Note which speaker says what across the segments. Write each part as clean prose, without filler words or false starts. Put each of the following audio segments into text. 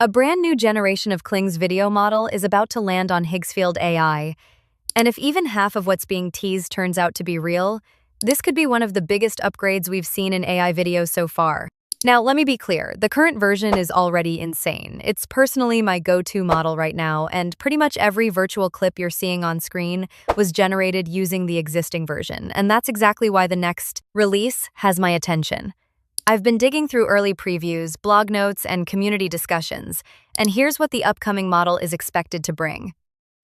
Speaker 1: A brand new generation of Kling's video model is about to land on Higgsfield AI, and if even half of what's being teased turns out to be real, this could be one of the biggest upgrades we've seen in AI videos so far. Now, let me be clear, the current version is already insane. It's personally my go-to model right now, and pretty much every virtual clip you're seeing on screen was generated using the existing version, and that's exactly why the next release has my attention. I've been digging through early previews, blog notes, and community discussions, and here's what the upcoming model is expected to bring.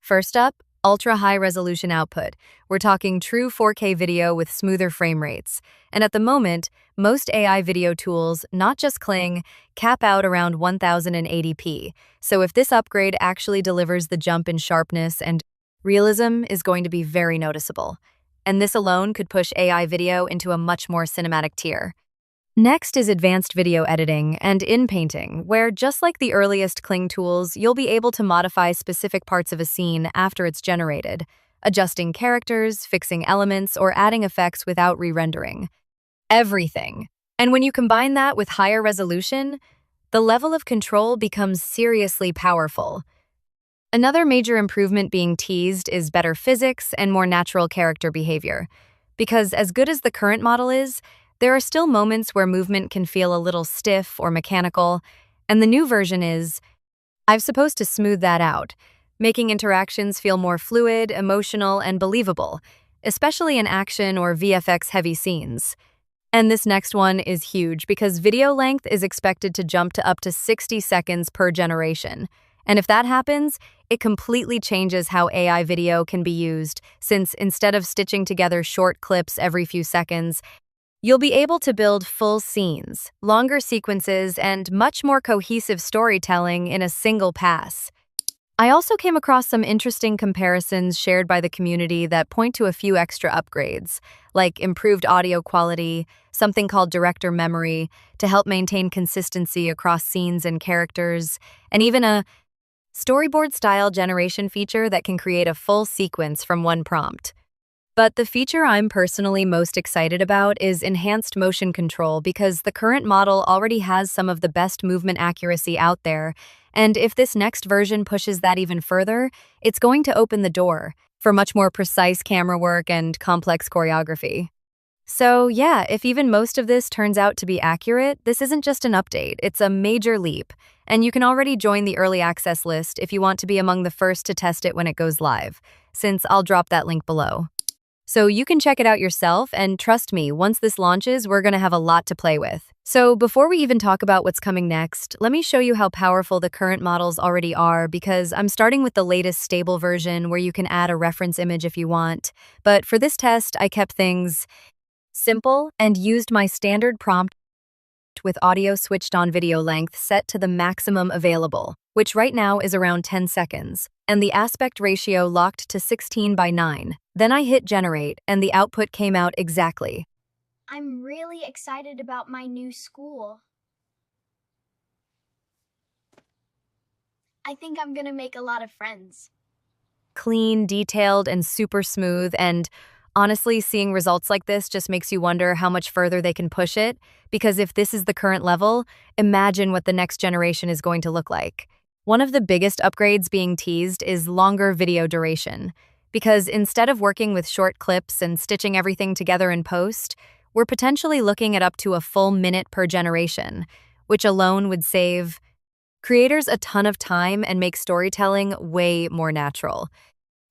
Speaker 1: First up, ultra-high resolution output. We're talking true 4K video with smoother frame rates. And at the moment, most AI video tools, not just Kling, cap out around 1080p. So if this upgrade actually delivers the jump in sharpness and realism is going to be very noticeable. And this alone could push AI video into a much more cinematic tier. Next is advanced video editing and in-painting, where just like the earliest Kling tools, you'll be able to modify specific parts of a scene after it's generated, adjusting characters, fixing elements, or adding effects without re-rendering. Everything. And when you combine that with higher resolution, the level of control becomes seriously powerful. Another major improvement being teased is better physics and more natural character behavior. Because as good as the current model is, there are still moments where movement can feel a little stiff or mechanical, and the new version is, I'm supposed to smooth that out, making interactions feel more fluid, emotional, and believable, especially in action or VFX-heavy scenes. And this next one is huge because video length is expected to jump to up to 60 seconds per generation. And if that happens, it completely changes how AI video can be used, since instead of stitching together short clips every few seconds, you'll be able to build full scenes, longer sequences, and much more cohesive storytelling in a single pass. I also came across some interesting comparisons shared by the community that point to a few extra upgrades, like improved audio quality, something called director memory to help maintain consistency across scenes and characters, and even a storyboard-style generation feature that can create a full sequence from one prompt. But the feature I'm personally most excited about is enhanced motion control because the current model already has some of the best movement accuracy out there, and if this next version pushes that even further, it's going to open the door for much more precise camera work and complex choreography. So yeah, if even most of this turns out to be accurate, this isn't just an update, it's a major leap, and you can already join the early access list if you want to be among the first to test it when it goes live, since I'll drop that link below. So you can check it out yourself, and trust me, once this launches, we're going to have a lot to play with. So before we even talk about what's coming next, let me show you how powerful the current models already are because I'm starting with the latest stable version where you can add a reference image if you want. But for this test, I kept things simple and used my standard prompt with audio switched on video length set to the maximum available, which right now is around 10 seconds, and the aspect ratio locked to 16:9. Then I hit generate, and the output came out exactly.
Speaker 2: I'm really excited about my new school. I think I'm gonna make a lot of friends.
Speaker 1: Clean, detailed, and super smooth, and honestly, seeing results like this just makes you wonder how much further they can push it, because if this is the current level, imagine what the next generation is going to look like. One of the biggest upgrades being teased is longer video duration, because instead of working with short clips and stitching everything together in post, we're potentially looking at up to a full minute per generation, which alone would save creators a ton of time and make storytelling way more natural.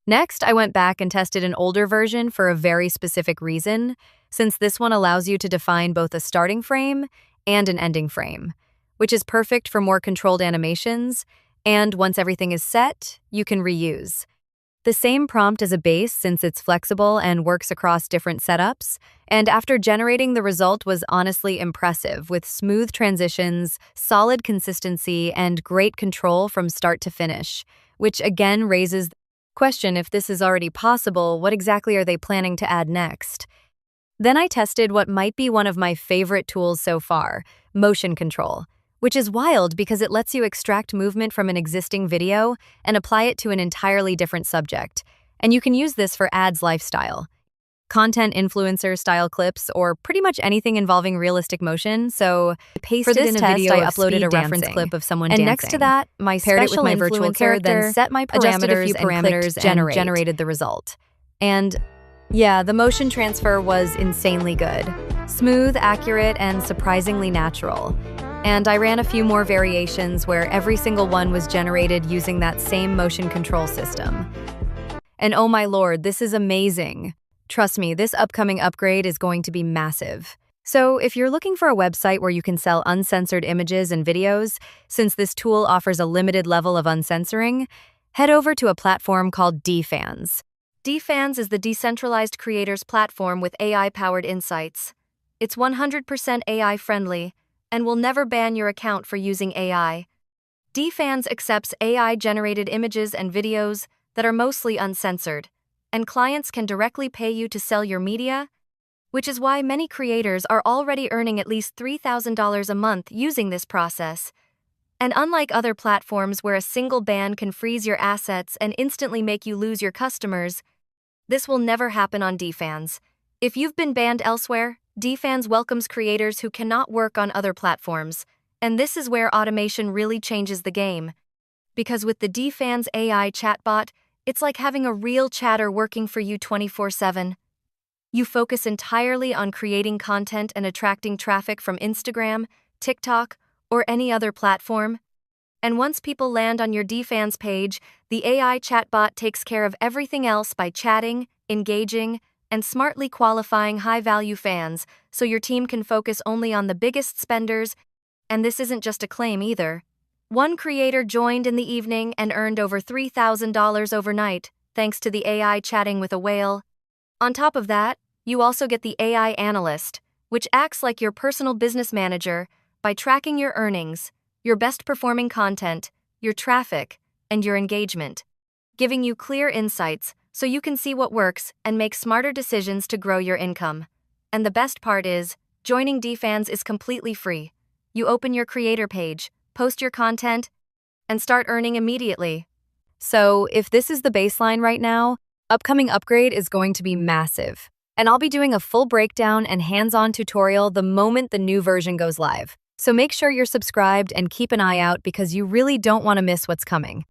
Speaker 1: Next, I went back and tested an older version for a very specific reason, since this one allows you to define both a starting frame and an ending frame, which is perfect for more controlled animations, and once everything is set, you can reuse. The same prompt as a base since it's flexible and works across different setups, and after generating the result was honestly impressive with smooth transitions, solid consistency, and great control from start to finish, which again raises the question if this is already possible, what exactly are they planning to add next? Then I tested what might be one of my favorite tools so far, motion control, which is wild because it lets you extract movement from an existing video and apply it to an entirely different subject. And you can use this for ads lifestyle, content influencer style clips, or pretty much anything involving realistic motion. So
Speaker 2: For
Speaker 1: this
Speaker 2: this
Speaker 1: test,
Speaker 2: video,
Speaker 1: I uploaded a reference clip of someone dancing.
Speaker 2: next to that, my
Speaker 1: paired it with
Speaker 2: special
Speaker 1: my virtual
Speaker 2: influencer,
Speaker 1: character,
Speaker 2: then set my
Speaker 1: adjusted a few
Speaker 2: parameters and
Speaker 1: parameters
Speaker 2: clicked
Speaker 1: and
Speaker 2: generate.
Speaker 1: generated the result. And yeah, the motion transfer was insanely good. Smooth, accurate, and surprisingly natural. And I ran a few more variations where every single one was generated using that same motion control system. And oh my lord, this is amazing. Trust me, this upcoming upgrade is going to be massive. So if you're looking for a website where you can sell uncensored images and videos, since this tool offers a limited level of uncensoring, head over to a platform called DFans. DFans is the decentralized creators platform with AI-powered insights. It's 100% AI-friendly and will never ban your account for using AI. DFans accepts AI-generated images and videos that are mostly uncensored, and clients can directly pay you to sell your media, which is why many creators are already earning at least $3,000 a month using this process. And unlike other platforms where a single ban can freeze your assets and instantly make you lose your customers, this will never happen on DFans. If you've been banned elsewhere, DFans welcomes creators who cannot work on other platforms, and this is where automation really changes the game. Because with the DFans AI chatbot, it's like having a real chatter working for you 24/7. You focus entirely on creating content and attracting traffic from Instagram, TikTok, or any other platform. And once people land on your DFans page, the AI chatbot takes care of everything else by chatting, engaging, and smartly qualifying high-value fans so your team can focus only on the biggest spenders. And this isn't just a claim either. One creator joined in the evening and earned over $3,000 overnight, thanks to the AI chatting with a whale. On top of that, you also get the AI analyst, which acts like your personal business manager by tracking your earnings, your best-performing content, your traffic, and your engagement, giving you clear insights so you can see what works and make smarter decisions to grow your income. And the best part is, joining DFans is completely free. You open your creator page, post your content, and start earning immediately. So if this is the baseline right now, upcoming upgrade is going to be massive. And I'll be doing a full breakdown and hands-on tutorial the moment the new version goes live. So make sure you're subscribed and keep an eye out because you really don't want to miss what's coming.